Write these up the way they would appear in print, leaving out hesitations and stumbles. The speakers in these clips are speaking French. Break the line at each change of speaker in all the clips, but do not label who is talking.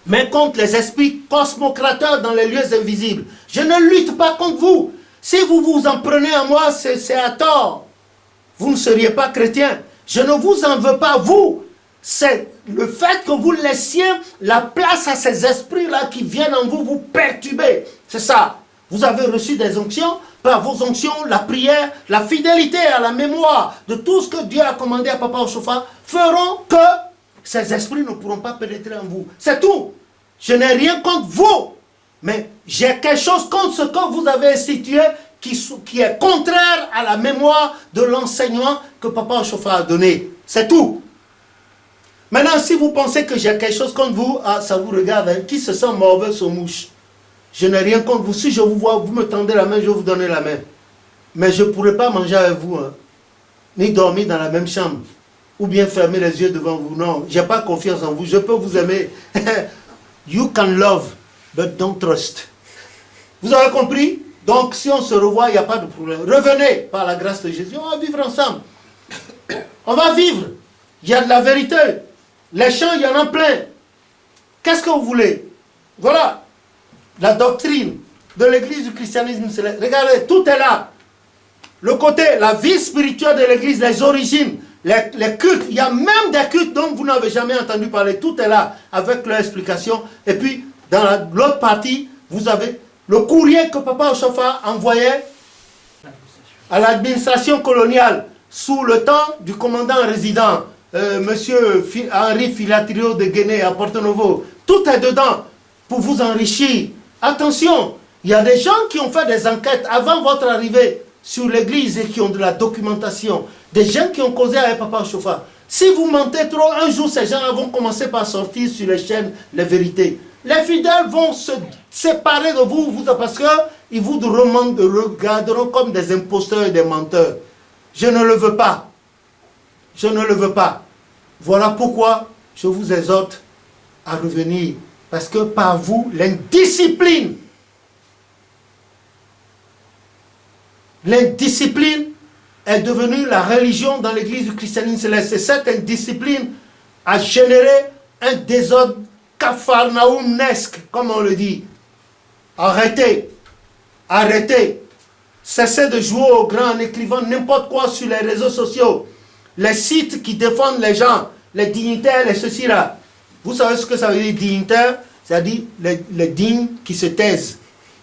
mais contre les esprits cosmocrateurs dans les lieux invisibles. Je ne lutte pas contre vous. Si vous vous en prenez à moi, c'est à tort. Vous ne seriez pas chrétien. Je ne vous en veux pas, vous. C'est le fait que vous laissiez la place à ces esprits-là qui viennent en vous, vous perturber. C'est ça. Vous avez reçu des onctions. Par vos onctions, la prière, la fidélité à la mémoire de tout ce que Dieu a commandé à Papa Oshofa feront que ces esprits ne pourront pas pénétrer en vous. C'est tout. Je n'ai rien contre vous. Mais j'ai quelque chose contre ce que vous avez institué qui est contraire à la mémoire de l'enseignement que Papa Oshofa a donné. C'est tout. Maintenant, si vous pensez que j'ai quelque chose contre vous, ah, ça vous regarde. Hein. Qui se sent mauvais aux mouches? Je n'ai rien contre vous. Si je vous vois, vous me tendez la main, je vais vous donner la main. Mais je ne pourrai pas manger avec vous. Hein. Ni dormir dans la même chambre. Ou bien fermer les yeux devant vous. Non, je n'ai pas confiance en vous. Je peux vous aimer. You can love, but don't trust. Vous avez compris? Donc, si on se revoit, il n'y a pas de problème. Revenez par la grâce de Jésus. On va vivre ensemble. On va vivre. Il y a de la vérité. Les champs, il y en a plein. Qu'est-ce que vous voulez? Voilà. La doctrine de l'église du christianisme céleste. Regardez, tout est là. Le côté, la vie spirituelle de l'église, les origines, les cultes. Il y a même des cultes dont vous n'avez jamais entendu parler. Tout est là, avec leur explication. Et puis, dans l'autre partie, vous avez le courrier que Papa Oshofa envoyait à l'administration coloniale sous le temps du commandant résident, Monsieur Henri Filatrio de Guinée à Porto Novo. Tout est dedans pour vous enrichir. Attention, il y a des gens qui ont fait des enquêtes avant votre arrivée sur l'église et qui ont de la documentation. Des gens qui ont causé avec Papa Oshofa. Si vous mentez trop, un jour ces gens vont commencer par sortir sur les chaînes les vérités. Les fidèles vont se séparer de vous parce qu'ils vous regarderont comme des imposteurs et des menteurs. Je ne le veux pas. Je ne le veux pas. Voilà pourquoi je vous exhorte à revenir. Parce que par vous, l'indiscipline est devenue la religion dans l'église du christianisme céleste. Et cette indiscipline a généré un désordre capharnaümesque, comme on le dit. Arrêtez. Arrêtez. Cessez de jouer au grand en écrivant n'importe quoi sur les réseaux sociaux. Les sites qui défendent les gens, les dignitaires, les ceci-là. Vous savez ce que ça veut dire dignitaire? C'est-à-dire les dignes qui se taisent.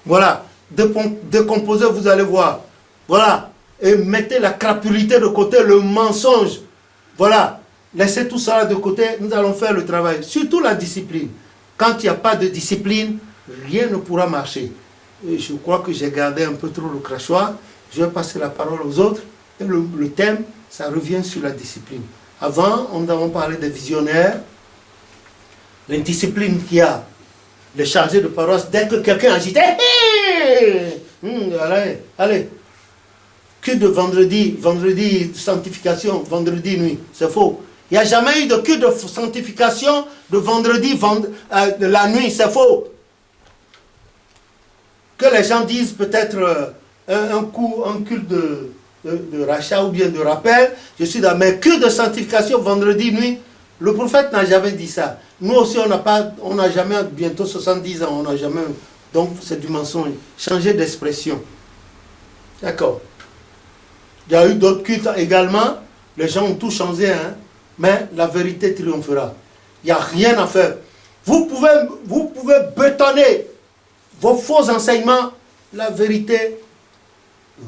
Voilà. Décomposez, vous allez voir. Voilà. Et mettez la crapulité de côté, le mensonge. Voilà. Laissez tout ça de côté, nous allons faire le travail. Surtout la discipline. Quand il n'y a pas de discipline, rien ne pourra marcher. Et je crois que j'ai gardé un peu trop le crachoir. Je vais passer la parole aux autres. Et le thème, ça revient sur la discipline. Avant, on avons parlé des visionnaires. L'indiscipline qu'il y a. Les chargés de paroisse, dès que quelqu'un agite, allez, allez. Culte de vendredi, vendredi sanctification, vendredi nuit, c'est faux. Il n'y a jamais eu de culte de sanctification de vendredi, de la nuit, c'est faux. Que les gens disent peut-être un culte de rachat ou bien de rappel, je suis dans mes cultes de sanctification vendredi nuit. Le prophète n'a jamais dit ça. Nous aussi, on n'a jamais, bientôt 70 ans, on n'a jamais. Donc, c'est du mensonge. Changer d'expression. D'accord. Il y a eu d'autres cultes également. Les gens ont tout changé, hein. Mais la vérité triomphera. Il n'y a rien à faire. Vous pouvez bétonner vos faux enseignements. La vérité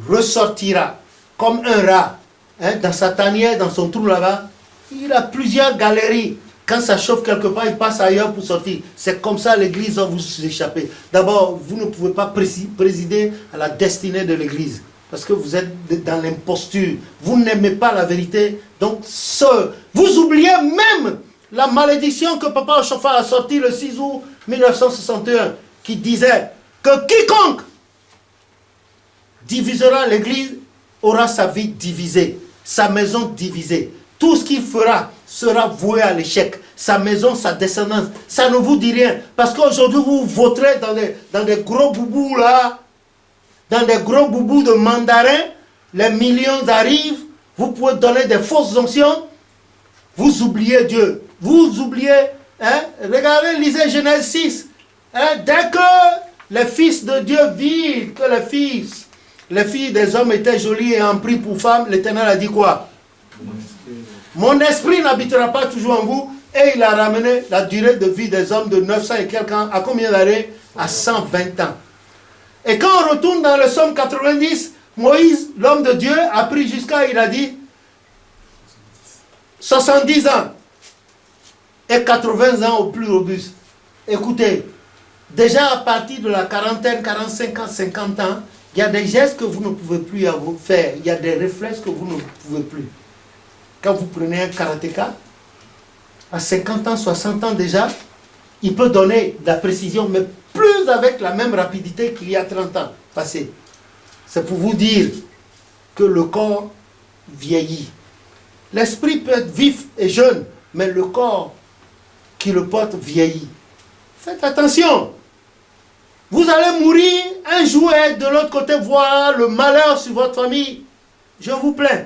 ressortira comme un rat. Hein, dans sa tanière, dans son trou là-bas. Il a plusieurs galeries. Quand ça chauffe quelque part, il passe ailleurs pour sortir. C'est comme ça l'église va vous échapper. D'abord, vous ne pouvez pas présider à la destinée de l'église. Parce que vous êtes dans l'imposture. Vous n'aimez pas la vérité. Donc, vous oubliez même la malédiction que Papa Oshofa a sortie le 6 août 1961. Qui disait que quiconque divisera l'église aura sa vie divisée. Sa maison divisée. Tout ce qu'il fera sera voué à l'échec. Sa maison, sa descendance, ça ne vous dit rien. Parce qu'aujourd'hui, vous voterez dans des gros boubous là, dans des gros boubous de mandarins, les millions arrivent, vous pouvez donner des fausses onctions, vous oubliez Dieu. Vous oubliez Hein? Regardez, lisez Genèse 6. Hein? Dès que les fils de Dieu virent que les filles des hommes étaient jolies et en pris pour femmes, l'Éternel a dit quoi? Mon esprit n'habitera pas toujours en vous. Et il a ramené la durée de vie des hommes de 900 et quelques ans à combien d'années? À 120 ans. Et quand on retourne dans le psaume 90, Moïse, l'homme de Dieu, a pris jusqu'à, il a dit, 70 ans et 80 ans au plus robuste. Écoutez, déjà à partir de la quarantaine, 45 ans, 50 ans, il y a des gestes que vous ne pouvez plus faire. Il y a des réflexes que vous ne pouvez plus. Quand vous prenez un karatéka, à 50 ans, 60 ans déjà, il peut donner de la précision, mais plus avec la même rapidité qu'il y a 30 ans passé. C'est pour vous dire que le corps vieillit. L'esprit peut être vif et jeune, mais le corps qui le porte vieillit. Faites attention. Vous allez mourir un jour et de l'autre côté voir le malheur sur votre famille. Je vous plains.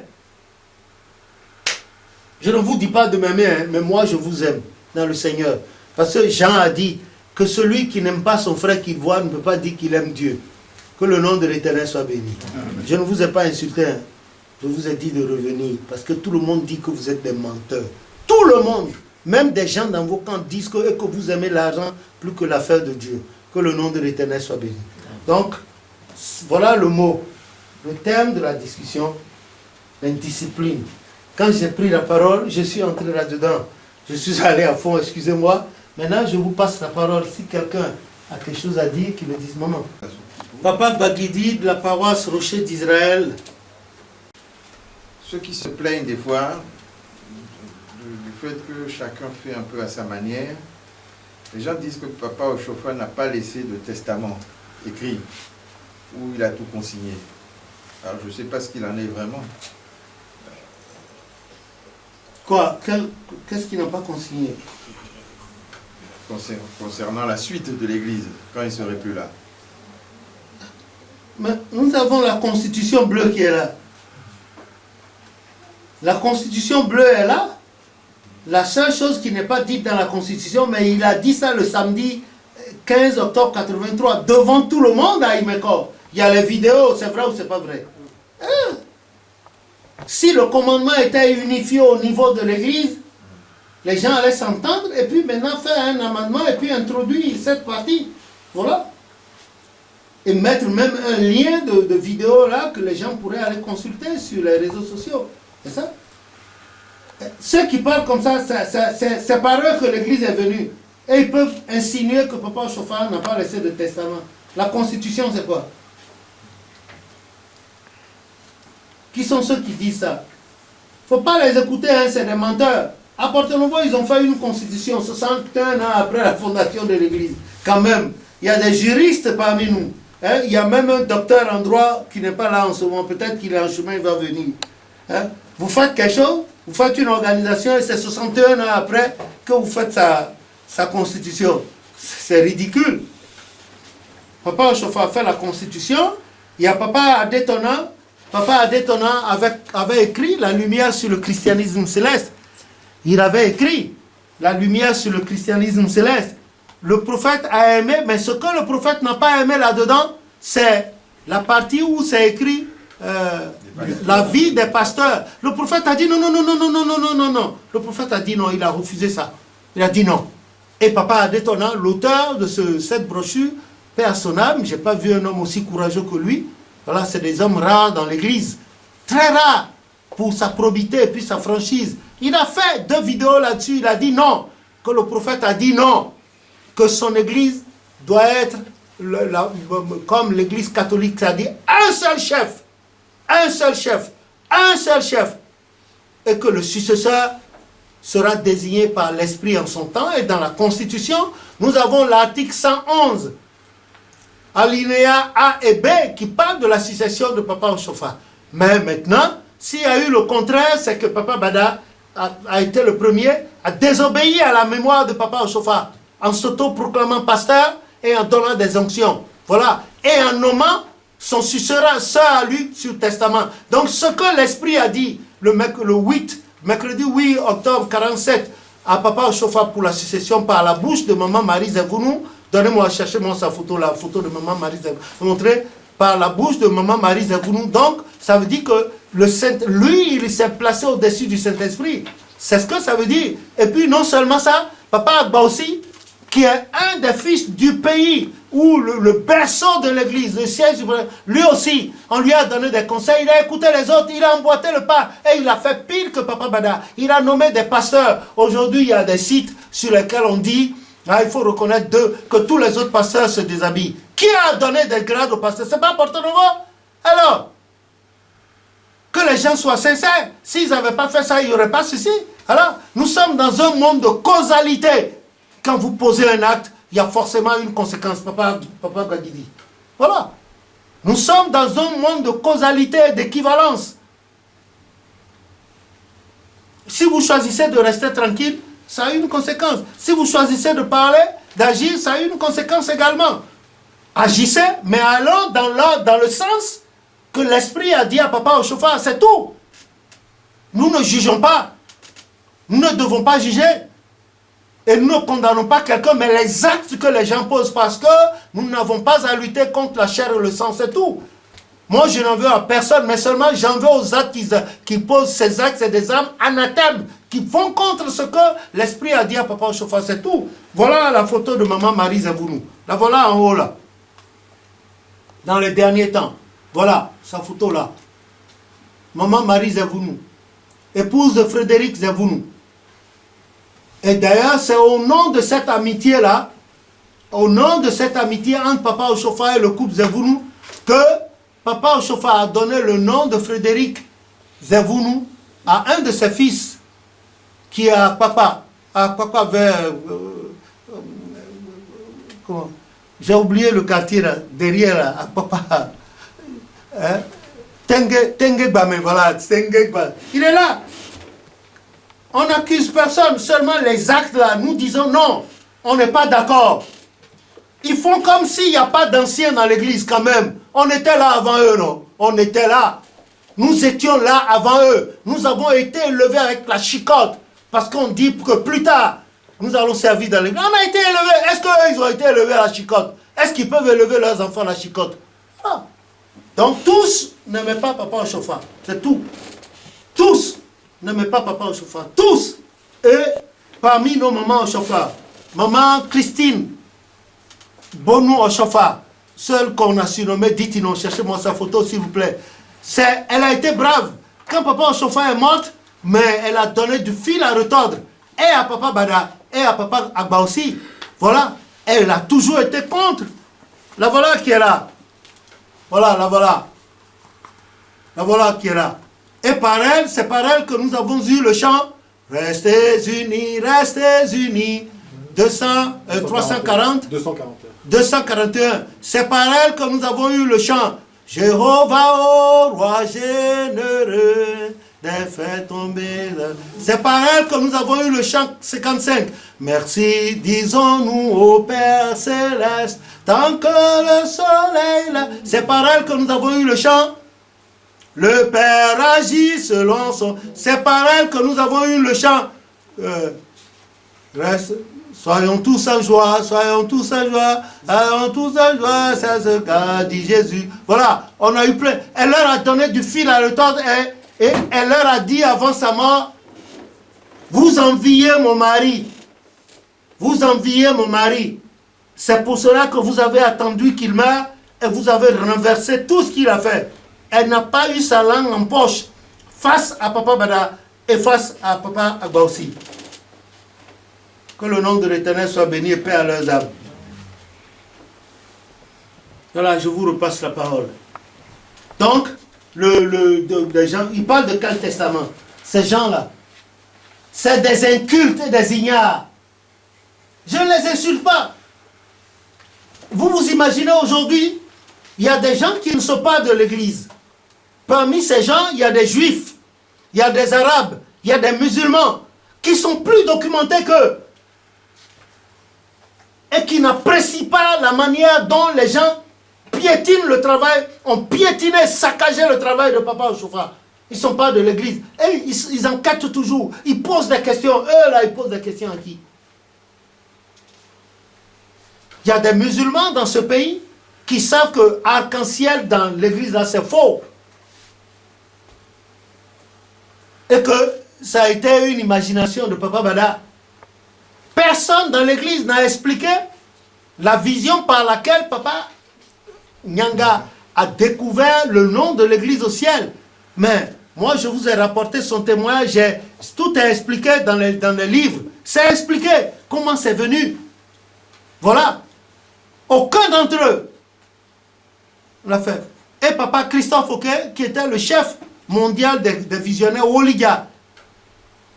Je ne vous dis pas de m'aimer, hein, mais moi je vous aime dans le Seigneur. Parce que Jean a dit que celui qui n'aime pas son frère qu'il voit ne peut pas dire qu'il aime Dieu. Que le nom de l'Éternel soit béni. Amen. Je ne vous ai pas insulté, hein. Je vous ai dit de revenir. Parce que tout le monde dit que vous êtes des menteurs. Tout le monde, même des gens dans vos camps disent que vous aimez l'argent plus que l'affaire de Dieu. Que le nom de l'Éternel soit béni. Donc, voilà le mot, le terme de la discussion, l'indiscipline. Quand j'ai pris la parole, je suis entré là-dedans. Je suis allé à fond, excusez-moi. Maintenant, je vous passe la parole. Si quelqu'un a quelque chose à dire, qu'il me dise, maman. Papa Baguidi de la paroisse Rocher d'Israël.
Ceux qui se plaignent des fois du fait que chacun fait un peu à sa manière, les gens disent que Papa Oshofa n'a pas laissé de testament écrit où il a tout consigné. Alors je ne sais pas ce qu'il en est vraiment.
Quoi? Qu'est-ce qu'il n'a pas consigné?
Concernant la suite de l'Église, quand il ne serait plus là.
Mais nous avons la Constitution bleue qui est là. La Constitution bleue est là. La seule chose qui n'est pas dite dans la Constitution, mais il a dit ça le samedi 15 octobre 83, devant tout le monde à Imeko. Il y a les vidéos, c'est vrai ou c'est pas vrai? Hein? Si le commandement était unifié au niveau de l'Église, les gens allaient s'entendre et puis maintenant faire un amendement et puis introduire cette partie. Voilà. Et mettre même un lien de vidéo là que les gens pourraient aller consulter sur les réseaux sociaux. C'est ça? Ceux qui parlent comme ça, c'est par eux que l'Église est venue. Et ils peuvent insinuer que Papa Oshofa n'a pas laissé de testament. La Constitution, c'est quoi? Qui sont ceux qui disent ça? Il ne faut pas les écouter, hein, c'est des menteurs. À Porto-Novo, ils ont fait une constitution 61 ans après la fondation de l'Église. Quand même, il y a des juristes parmi nous. Hein? Il y a même un docteur en droit qui n'est pas là en ce moment. Peut-être qu'il est en chemin, il va venir. Hein? Vous faites quelque chose, vous faites une organisation et c'est 61 ans après que vous faites sa constitution. C'est ridicule. Papa Oshofa a fait la constitution. Il y a Papa Adétona. Papa Adétona avait écrit la lumière sur le christianisme céleste. Il avait écrit la lumière sur le christianisme céleste. Le prophète a aimé, mais ce que le prophète n'a pas aimé là-dedans, c'est la partie où c'est écrit la vie des pasteurs. Le prophète a dit non, non, non, non, non, non, non, non, non, non. Le prophète a dit non, il a refusé ça. Il a dit non. Et Papa Adétona, l'auteur de cette brochure, paix à son âme, je n'ai pas vu un homme aussi courageux que lui. Voilà, c'est des hommes rares dans l'église. Très rares pour sa probité et puis sa franchise. Il a fait 2 vidéos là-dessus. Il a dit non. Que le prophète a dit non. Que son église doit être comme l'église catholique. C'est-à-dire un seul chef. Un seul chef. Un seul chef. Et que le successeur sera désigné par l'Esprit en son temps. Et dans la Constitution, nous avons l'article 111. Alinéa A et B qui parle de la succession de Papa Oshofa. Mais maintenant, s'il y a eu le contraire, c'est que Papa Bada a été le premier à désobéir à la mémoire de Papa Oshofa en s'auto-proclamant pasteur et en donnant des onctions. Voilà. Et en nommant son successeur à lui sur le testament. Donc ce que l'Esprit a dit le mercredi 8 octobre 47 à Papa Ochofa pour la succession par la bouche de Maman Marie Zevounou. Donnez-moi, cherchez-moi sa photo, la photo de Maman Marie Zevounou. Montrer par la bouche de Maman Marie Zevounou. Donc, ça veut dire que lui, il s'est placé au-dessus du Saint-Esprit. C'est ce que ça veut dire. Et puis, non seulement ça, Papa Agba aussi, qui est un des fils du pays, où le berceau de l'église, le siège, lui aussi, on lui a donné des conseils, il a écouté les autres, il a emboîté le pas, et il a fait pire que Papa Bada. Il a nommé des pasteurs. Aujourd'hui, il y a des sites sur lesquels on dit, il faut reconnaître que tous les autres pasteurs se déshabillent. Qui a donné des grades aux pasteurs? C'est pas Porto Novo? Alors, que les gens soient sincères. S'ils n'avaient pas fait ça, il n'y aurait pas ceci. Alors, nous sommes dans un monde de causalité. Quand vous posez un acte, il y a forcément une conséquence, Papa Gadidi. Voilà. Nous sommes dans un monde de causalité, d'équivalence. Si vous choisissez de rester tranquille, ça a une conséquence. Si vous choisissez de parler, d'agir, ça a une conséquence également. Agissez, mais allons dans le sens que l'Esprit a dit à Papa Ochofa, c'est tout. Nous ne jugeons pas. Nous ne devons pas juger. Et nous ne condamnons pas quelqu'un, mais les actes que les gens posent, parce que nous n'avons pas à lutter contre la chair et le sang, c'est tout. Moi, je n'en veux à personne, mais seulement j'en veux aux actes qui posent ces actes, c'est des âmes anathèmes, qui vont contre ce que l'Esprit a dit à Papa Ochofa, c'est tout. Voilà la photo de Maman Marie Zevounou. La voilà en haut là. Dans les derniers temps. Voilà, sa photo là. Maman Marie Zevounou. Épouse de Frédéric Zevounou. Et d'ailleurs, c'est au nom de cette amitié-là, au nom de cette amitié entre Papa Ochofa et le couple Zevounou, que Papa Ochofa a donné le nom de Frédéric Zevounou à un de ses fils, qui est à Papa vers... comment? J'ai oublié le quartier là, derrière là, à Papa. Hein? Tengue Bame, voilà, Tengue Bame. Il est là. On n'accuse personne, seulement les actes là, nous disons non, on n'est pas d'accord. Ils font comme s'il n'y a pas d'anciens dans l'église quand même. On était là avant eux, non? On était là. Nous étions là avant eux. Nous avons été élevés avec la chicotte. Parce qu'on dit que plus tard, nous allons servir dans l'église. On a été élevés. Est-ce qu'eux, ils ont été élevés à la chicotte? Est-ce qu'ils peuvent élever leurs enfants à la chicotte? Ah. Donc tous n'aimaient pas Papa Ochofa. C'est tout. Tous n'aimaient pas Papa Ochofa. Tous. Et parmi nos mamans Ochofa, maman Christine Bonou Ochofa, celle qu'on a surnommée, dites-nous, cherchez-moi sa photo s'il vous plaît. Elle a été brave. Quand Papa Ochofa est morte, mais elle a donné du fil à retordre. Et à Papa Bada, et à Papa Agba aussi. Voilà. Elle a toujours été contre. La voilà qui est là. Voilà, la voilà. La voilà qui est là. Et par elle, c'est par elle que nous avons eu le chant Restez unis, 340. 241. C'est par elle que nous avons eu le chant Jéhovah, ô roi généreux, des faits tombés. C'est par elle que nous avons eu le chant 55. Merci, disons-nous au Père céleste, tant que le soleil là. C'est par elle que nous avons eu le chant Le Père agit selon son... C'est par elle que nous avons eu le chant soyons tous en joie, soyons tous en joie, soyons tous en joie, c'est ce qu'a dit Jésus. Voilà, on a eu plein. Elle leur a donné du fil à retordre et elle leur a dit avant sa mort, vous enviez mon mari. Vous enviez mon mari. C'est pour cela que vous avez attendu qu'il meure et vous avez renversé tout ce qu'il a fait. Elle n'a pas eu sa langue en poche face à Papa Bada et face à Papa Agba aussi. Que le nom de l'Éternel soit béni et paix à leurs âmes. Voilà, je vous repasse la parole. Donc, les gens, ils parlent de quel testament? Ces gens-là, c'est des incultes et des ignares. Je ne les insulte pas. Vous vous imaginez aujourd'hui, il y a des gens qui ne sont pas de l'église. Parmi ces gens, il y a des juifs, il y a des arabes, il y a des musulmans qui sont plus documentés qu'eux et qui n'apprécient pas la manière dont les gens piétinent le travail, ont piétiné, saccagé le travail de Papa Ochofa. Ils ne sont pas de l'église. Et ils enquêtent toujours. Ils posent des questions. Eux, là, ils posent des questions à qui? Il y a des musulmans dans ce pays qui savent que arc-en-ciel dans l'église, là, c'est faux. Et que ça a été une imagination de Papa Bada. Personne dans l'église n'a expliqué la vision par laquelle Papa Nyanga a découvert le nom de l'église au ciel. Mais moi, je vous ai rapporté son témoignage. Tout est expliqué dans les livres. C'est expliqué comment c'est venu. Voilà. Aucun d'entre eux l'a fait. Et Papa Christophe Oké, qui était le chef mondial des visionnaires Oliga,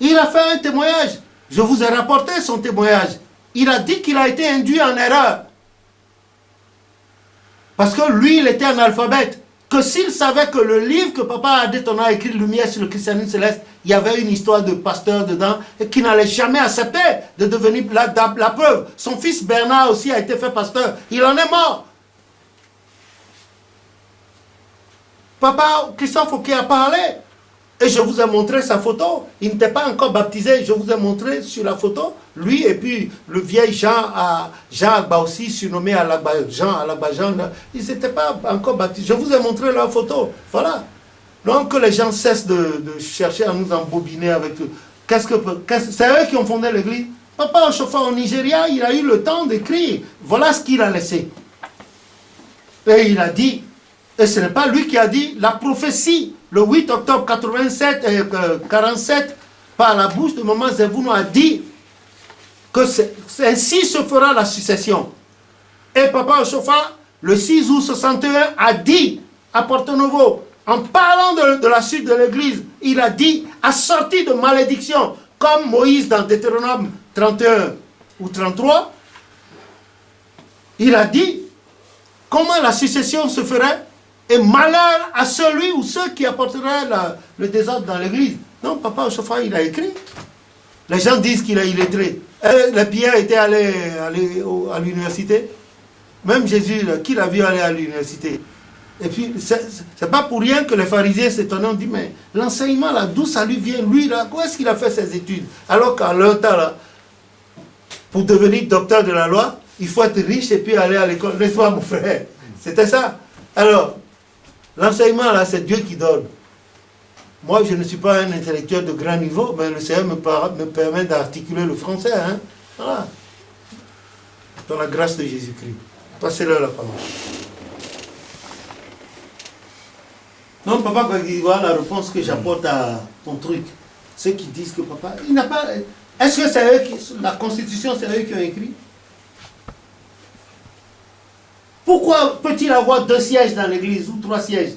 il a fait un témoignage. Je vous ai rapporté son témoignage. Il a dit qu'il a été induit en erreur. Parce que lui, il était analphabète. Que s'il savait que le livre que Papa Adétona a écrit, Lumière sur le christianisme céleste, il y avait une histoire de pasteur dedans, et qu'il n'allait jamais accepter de devenir la preuve. Son fils Bernard aussi a été fait pasteur. Il en est mort. Papa Christophe Oké a parlé. Et je vous ai montré sa photo. Il n'était pas encore baptisé. Je vous ai montré sur la photo. Lui et puis le vieil Jean Agba aussi, surnommé Jean Alagba Jean. Ils n'étaient pas encore baptisés. Je vous ai montré leur photo. Voilà. Donc que les gens cessent de chercher à nous embobiner avec tout. C'est eux qui ont fondé l'église. Papa Oshofa au Nigeria, il a eu le temps d'écrire. Voilà ce qu'il a laissé. Et il a dit, et ce n'est pas lui qui a dit, la prophétie, le 8 octobre 47, par la bouche de Maman Zevouno a dit que ainsi se fera la succession. Et Papa Oshofa, le 6 août 61, a dit à Porto Novo, en parlant de la suite de l'église, il a dit, assorti de malédiction, comme Moïse dans Deutéronome 31 ou 33, il a dit comment la succession se ferait. Et malheur à celui ou ceux qui apporteraient le désordre dans l'église. Non, Papa Oshofa, il a écrit. Les gens disent qu'il est illettré. Les Pierre était allé à l'université. Même Jésus, qui l'a vu aller à l'université. Et puis, c'est pas pour rien que les pharisiens s'étonnaient. On dit, mais l'enseignement, là, d'où ça lui vient? Lui, là, où est-ce qu'il a fait ses études? Alors qu'en leur temps, là, pour devenir docteur de la loi, il faut être riche et puis aller à l'école. N'est-ce pas, mon frère? C'était ça. Alors, l'enseignement, là, c'est Dieu qui donne. Moi, je ne suis pas un intellectuel de grand niveau, mais le Seigneur me permet d'articuler le français. Hein? Voilà. Dans la grâce de Jésus-Christ. Passez-leur la parole. Non, papa, voilà la réponse que j'apporte à ton truc. Ceux qui disent que papa, il n'a pas... Est-ce que c'est eux qui... La Constitution, c'est eux qui ont écrit? Pourquoi peut-il avoir 2 sièges dans l'église ou 3 sièges?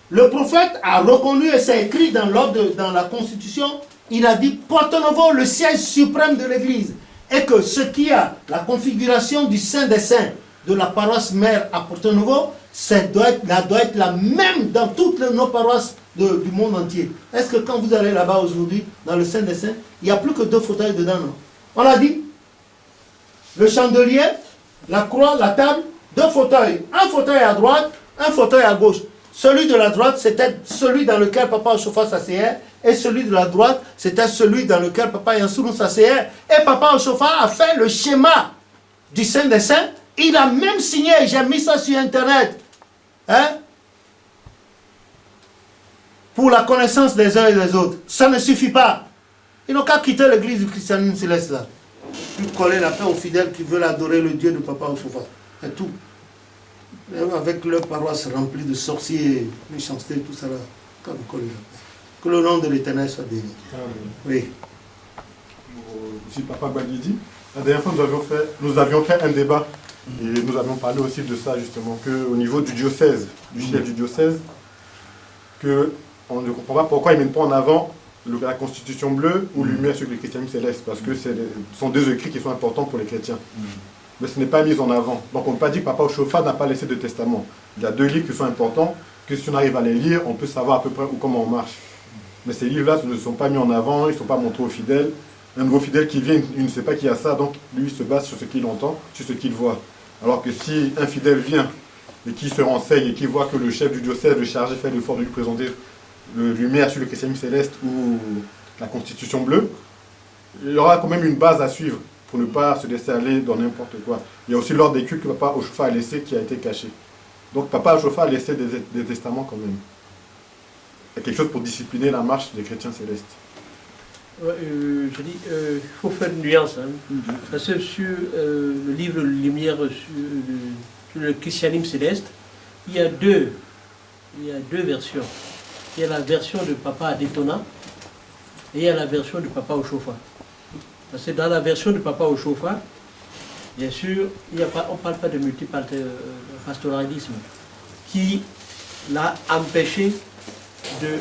Le prophète a reconnu, et c'est écrit dans l'ordre, dans la Constitution, il a dit Porto Novo, le siège suprême de l'église. Et que ce qui a la configuration du Saint des Saints de la paroisse mère à Porto Novo, ça doit être la même dans toutes nos paroisses du monde entier. Est-ce que quand vous allez là-bas aujourd'hui, dans le Saint des Saints, il n'y a plus que 2 fauteuils dedans, non? On l'a dit. Le chandelier, la croix, la table, 2 fauteuils. Un fauteuil à droite, un fauteuil à gauche. Celui de la droite, c'était celui dans lequel Papa Oshofa s'asseyait. Et celui de la droite, c'était celui dans lequel Papa Yansounou s'asseyait. Et Papa Oshofa a fait le schéma du Saint des Saints. Il a même signé, j'ai mis ça sur Internet. Hein? Pour la connaissance des uns et des autres. Ça ne suffit pas. Ils n'ont qu'à quitter l'église du christianisme céleste là. Puis coller la paix aux fidèles qui veulent adorer le Dieu de Papa Oshofa. C'est tout. Avec leur paroisse remplie de sorciers, méchanceté, tout ça là. Comme coller la paix. Que le nom de l'Éternel soit béni. Oui.
Si Papa Bagidi, la dernière fois nous avions fait un débat et nous avions parlé aussi de ça justement, qu'au niveau du diocèse, du chef du diocèse, qu'on ne comprend pas pourquoi il ne met pas en avant la Constitution bleue ou Lumière sur le christianisme céleste, parce que ce sont 2 écrits qui sont importants pour les chrétiens. Mais ce n'est pas mis en avant. Donc on ne peut pas dire que Papa Oshofa n'a pas laissé de testament. Il y a 2 livres qui sont importants, que si on arrive à les lire, on peut savoir à peu près comment on marche. Mais ces livres-là ne sont pas mis en avant, ils ne sont pas montrés aux fidèles. Un nouveau fidèle qui vient, il ne sait pas qu'il y a ça, donc lui il se base sur ce qu'il entend, sur ce qu'il voit. Alors que si un fidèle vient et qui se renseigne et qui voit que le chef du diocèse, le chargé, fait l'effort de lui présenter Lumière sur le christianisme céleste ou la Constitution bleue, il y aura quand même une base à suivre pour ne pas se laisser aller dans n'importe quoi. Il y a aussi l'ordre des cultes que Papa Oshofa a laissé qui a été caché. Donc Papa Oshofa a laissé des testaments quand même. Il y a quelque chose pour discipliner la marche des chrétiens célestes.
Ouais, je dis, il faut faire une nuance. Hein. Parce que sur le livre Lumière sur le christianisme céleste, il y a deux versions. Il y a la version de Papa Adétona et il y a la version de Papa Oshofa. Parce que dans la version de Papa Oshofa, bien sûr, on ne parle pas de multipastoralisme qui l'a empêché de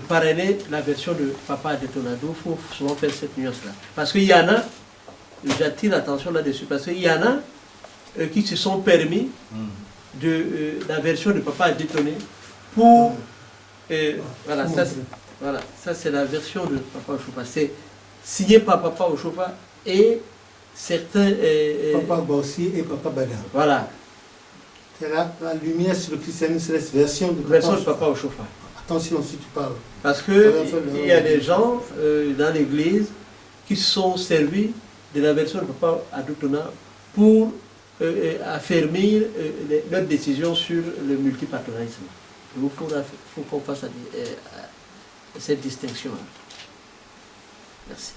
parrainer la version de Papa Adétona. Donc il faut souvent faire cette nuance-là. Parce qu'il y en a, j'attire l'attention là-dessus, parce qu'il y en a qui se sont permis de la version de Papa Adétona pour... Voilà, ça c'est la version de Papa Oshofa. C'est signé par Papa Oshofa et certains...
Papa Bossi et Papa Bada.
Voilà.
C'est la lumière sur le christianisme céleste, version de
Papa Oshofa.
Attention si tu parles.
Parce qu'il y a des gens dans l'église qui se sont servis de la version de Papa Adétona pour affermir leur décision sur le multipaternalisme. Il faut qu'on fasse cette distinction. Merci.